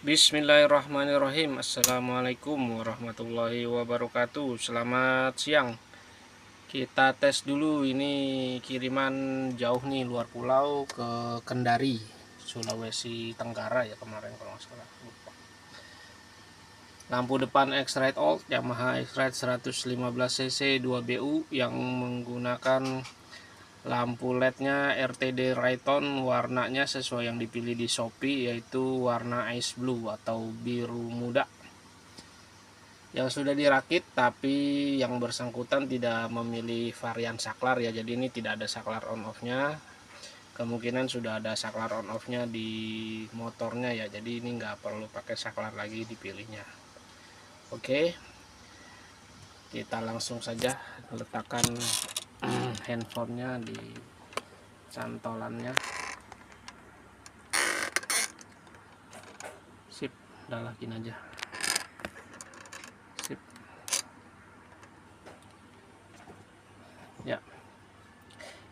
Bismillahirrahmanirrahim. Assalamualaikum warahmatullahi wabarakatuh. Selamat siang. Kita tes dulu ini kiriman jauh nih, luar pulau ke Kendari, Sulawesi Tenggara ya kemarin kalau nggak salah. Lampu depan X-Rite Old Yamaha X-Rite 115 cc 2BU yang menggunakan lampu LED-nya RTD Rayton, warnanya sesuai yang dipilih di Shopee, yaitu warna ice blue atau biru muda. Yang sudah dirakit tapi yang bersangkutan tidak memilih varian saklar ya, jadi ini tidak ada saklar on off-nya. Kemungkinan sudah ada saklar on off-nya di motornya ya, jadi ini nggak perlu pakai saklar lagi dipilihnya. Oke, kita langsung saja letakkan handphonenya di cantolannya. Sip, udah lakin aja. Sip. Ya,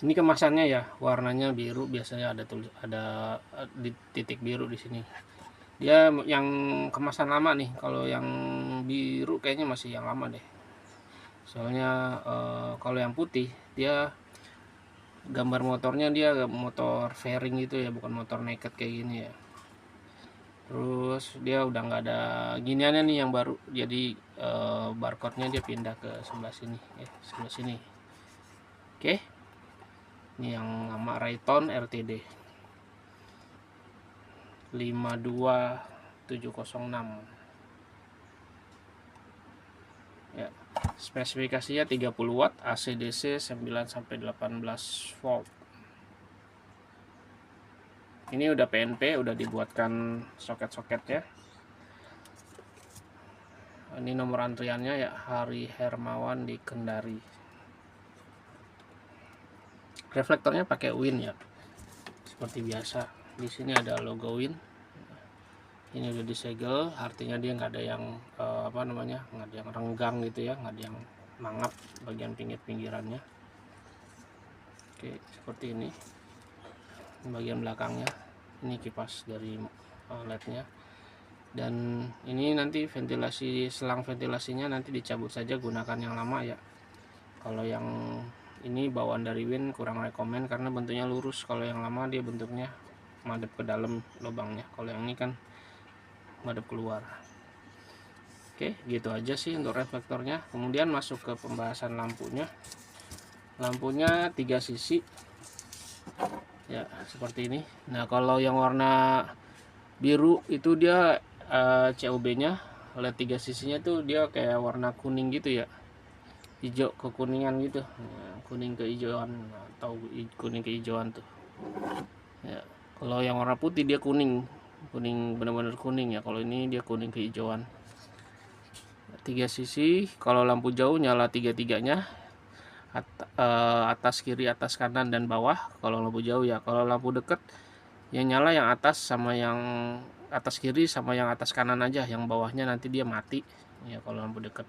ini kemasannya ya, warnanya biru, biasanya ada di titik biru di sini. Dia yang kemasan lama nih, kalau yang biru kayaknya masih yang lama deh. Soalnya kalau yang putih dia gambar motornya dia motor fairing gitu ya, bukan motor naked kayak gini ya. Terus dia udah nggak ada giniannya nih yang baru, jadi barcode-nya dia pindah ke sebelah sini, sebelah sini. Oke, ini yang lama Rayton RTD 52706 ya. Spesifikasinya 30 watt, AC DC 9 sampai 18 volt. Ini udah PNP, udah dibuatkan soket-soketnya. Ini nomor antriannya ya, Hari Hermawan di Kendari. Reflektornya pakai Win ya, seperti biasa. Di sini ada logo Win. Ini udah disegel, artinya dia nggak ada yang nggak ada yang renggang gitu ya, nggak ada yang mangap bagian pinggir-pinggirannya. Oke, seperti ini. Bagian belakangnya ini kipas dari LED-nya, dan ini nanti ventilasi, selang ventilasinya nanti dicabut saja, gunakan yang lama ya. Kalau yang ini bawaan dari Win kurang rekomen karena bentuknya lurus. Kalau yang lama dia bentuknya madep ke dalam lubangnya, kalau yang ini kan madep keluar. Oke, gitu aja sih untuk reflektornya. Kemudian masuk ke pembahasan lampunya. Lampunya 3 sisi ya, seperti ini. Nah, kalau yang warna biru itu dia COB-nya LED 3 sisinya tuh dia kayak warna kuning gitu ya, hijau kekuningan gitu. Nah, kuning kehijauan atau kuning kehijauan tuh ya. Kalau yang warna putih dia kuning benar-benar kuning ya. Kalau ini dia kuning kehijauan. 3 sisi. Kalau lampu jauh nyala tiga-tiganya, atas, kiri, atas, kanan, dan bawah kalau lampu jauh ya. Kalau lampu dekat yang nyala yang atas sama yang atas kiri sama yang atas kanan aja, yang bawahnya nanti dia mati ya kalau lampu dekat.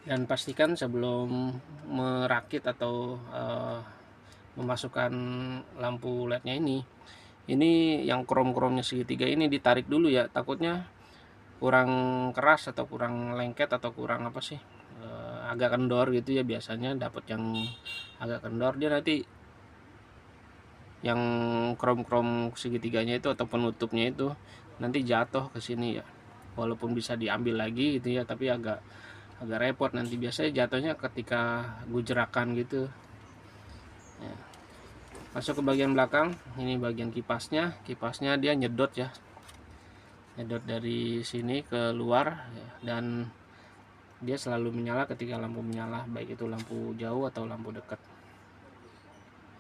Dan pastikan sebelum merakit atau memasukkan lampu LED-nya ini yang krom-kromnya segitiga ini ditarik dulu ya, takutnya kurang keras atau kurang lengket atau kurang apa sih, agak kendor gitu ya. Biasanya dapat yang agak kendor, dia nanti yang krom-krom segitiganya itu atau penutupnya itu nanti jatuh ke sini ya. Walaupun bisa diambil lagi gitu ya, tapi agak repot nanti. Biasanya jatuhnya ketika gujerakan gitu ya. Masuk ke bagian belakang, ini bagian kipasnya dia nyedot ya, nyedot dari sini ke luar ya, dan dia selalu menyala ketika lampu menyala, baik itu lampu jauh atau lampu dekat.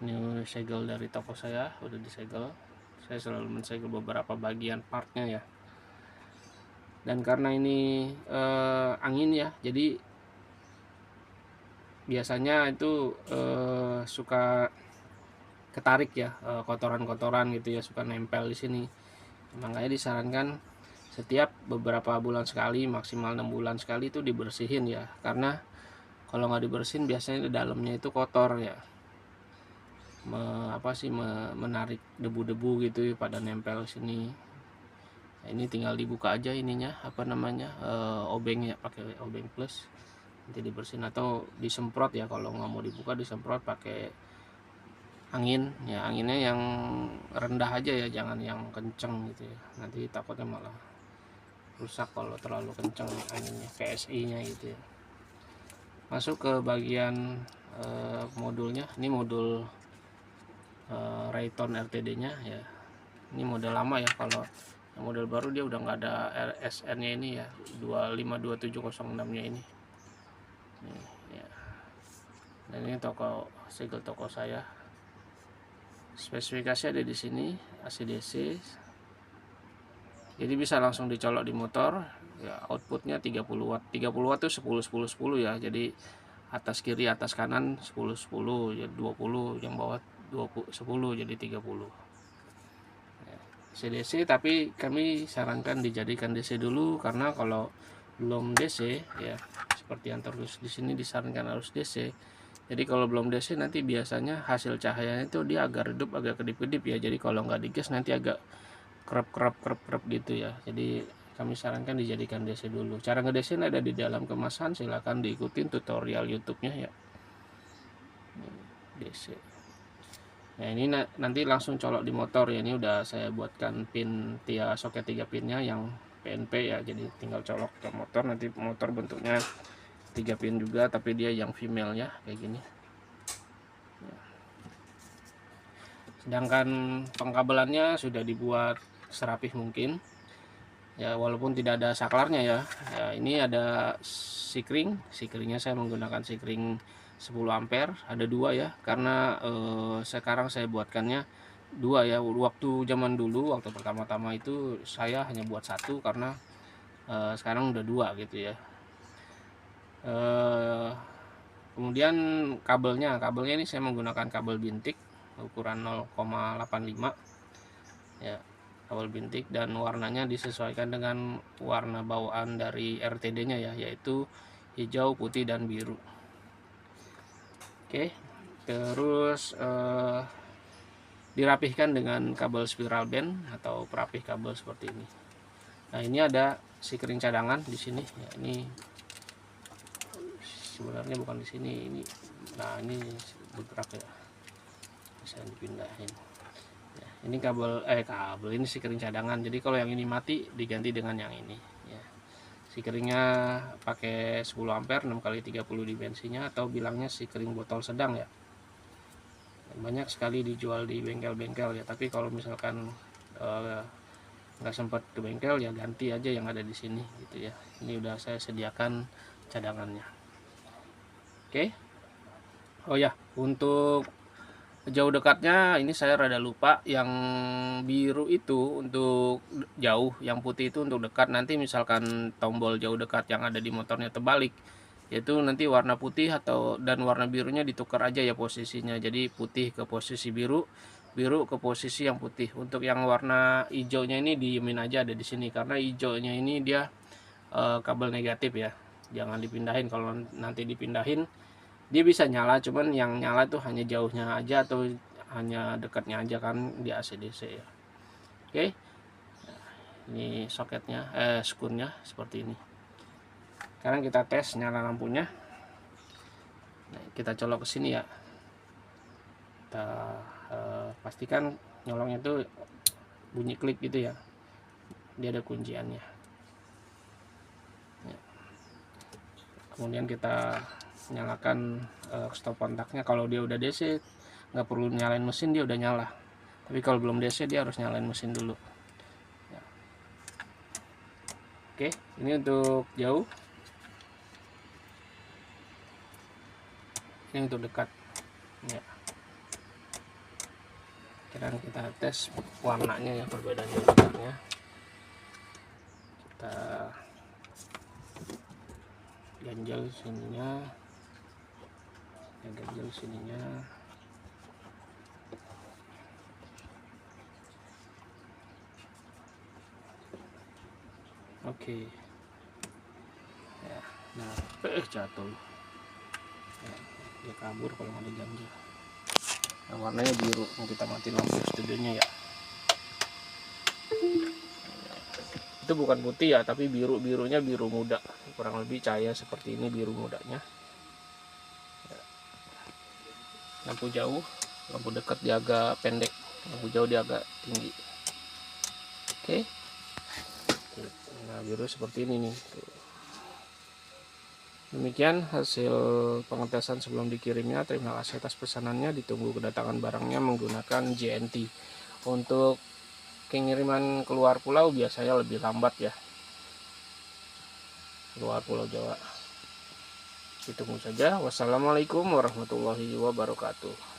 Ini segel dari toko saya, udah disegel. Saya selalu mensegel beberapa bagian partnya ya. Dan karena ini angin ya, jadi biasanya itu suka ketarik ya, kotoran-kotoran gitu ya, suka nempel di sini. Makanya disarankan setiap beberapa bulan sekali, maksimal 6 bulan sekali itu dibersihin ya, karena kalau nggak dibersihin biasanya di dalamnya itu kotor ya, menarik debu-debu gitu ya, pada nempel sini. Nah, ini tinggal dibuka aja ininya, apa namanya, obengnya, pakai obeng plus, nanti dibersihin atau disemprot ya. Kalau nggak mau dibuka, disemprot pakai angin ya, anginnya yang rendah aja ya, jangan yang kenceng gitu ya, nanti takutnya malah rusak kalau terlalu kenceng anginnya, PSI nya gitu ya. Masuk ke bagian modulnya. Ini modul Rayton LTD nya ya. Ini model lama ya, kalau yang model baru dia udah nggak ada RSN nya ini ya, 252706 nya ini. Nih, ya. Dan ini toko segel toko saya. Spesifikasi ada di sini, AC/DC. Jadi bisa langsung dicolok di motor. Ya, outputnya 30 watt. 30 watt itu 10 10 10 ya. Jadi atas kiri atas kanan 10 10 ya, 20 yang bawah 20 10 jadi 30. AC/DC, tapi kami sarankan dijadikan DC dulu, karena kalau belum DC ya, seperti yang tertulis di sini disarankan harus DC. Jadi kalau belum DC nanti biasanya hasil cahayanya itu dia agak redup, agak kedip-kedip ya. Jadi kalau nggak digas nanti agak kerap gitu ya. Jadi kami sarankan dijadikan DC dulu. Cara nge-DC ada di dalam kemasan, silahkan diikutin tutorial YouTube-nya ya. DC. Nah, ini nanti langsung colok di motor ya. Ini udah saya buatkan pin soket 3 pinnya yang PNP ya. Jadi tinggal colok ke motor, nanti motor bentuknya 3 pin juga, tapi dia yang female ya, kayak gini. Sedangkan pengkabelannya sudah dibuat serapih mungkin ya, walaupun tidak ada saklarnya ya. Ya, ini ada sikringnya saya menggunakan sikring 10 ampere, ada 2 ya, karena sekarang saya buatkannya 2 ya. Waktu zaman dulu, waktu pertama-tama itu saya hanya buat 1, karena sekarang udah 2 gitu ya. Kemudian kabelnya ini saya menggunakan kabel bintik ukuran 0,85 ya, kabel bintik, dan warnanya disesuaikan dengan warna bawaan dari RTD nya ya, yaitu hijau, putih, dan biru. Oke, terus dirapihkan dengan kabel spiral band atau perapih kabel seperti ini. Nah, ini ada sikring cadangan di sini ya. Ini sebenarnya bukan di sini, ini. Nah, ini bergerak ya, bisa dipindahin ya. Ini kabel ini sikring cadangan. Jadi kalau yang ini mati diganti dengan yang ini ya. Sikringnya pakai 10 ampere 6x30 dimensinya, atau bilangnya sikring botol sedang ya. Banyak sekali dijual di bengkel-bengkel ya, tapi kalau misalkan nggak sempat ke bengkel ya, ganti aja yang ada di sini gitu ya. Ini udah saya sediakan cadangannya. Oke. Oh ya, untuk jauh dekatnya ini saya rada lupa. Yang biru itu untuk jauh, yang putih itu untuk dekat. Nanti misalkan tombol jauh dekat yang ada di motornya terbalik, yaitu nanti warna putih dan warna birunya ditukar aja ya posisinya. Jadi putih ke posisi biru, biru ke posisi yang putih. Untuk yang warna hijaunya ini diemin aja, ada di sini, karena hijaunya ini dia kabel negatif ya. Jangan dipindahin. Kalau nanti dipindahin dia bisa nyala, cuman yang nyala tuh hanya jauhnya aja atau hanya dekatnya aja, kan di AC/DC ya. Oke. Ini soketnya, skunnya seperti ini. Sekarang kita tes nyala lampunya. Nah, kita colok ke sini ya. Kita pastikan nyolongnya tuh bunyi klik gitu ya. Dia ada kunciannya. Ya. Kemudian kita nyalakan stop kontaknya. Kalau dia udah DC nggak perlu nyalain mesin, dia udah nyala. Tapi kalau belum DC dia harus nyalain mesin dulu ya. Oke, ini untuk jauh, ini untuk dekat ya. Sekarang kita tes warnanya ya, perbedaan jauh dekatnya. Kita ganjel sininya, ganjel sininya. Oke ya. Nah, jatuh ya, dia kabur kalau nggak diganjel. Nah, warnanya biru. Kita matiin lampu studionya ya. Itu bukan putih ya, tapi birunya biru muda, kurang lebih cahaya seperti ini biru mudanya. Lampu jauh, lampu dekat dia agak pendek, lampu jauh dia agak tinggi. Oke. Nah, biru seperti ini nih. Demikian hasil pengetesan sebelum dikirimnya. Terima kasih atas pesanannya. Ditunggu kedatangan barangnya menggunakan JNT. Untuk pengiriman keluar pulau biasanya lebih lambat ya, keluar Pulau Jawa. Ditunggu saja. Wassalamualaikum warahmatullahi wabarakatuh.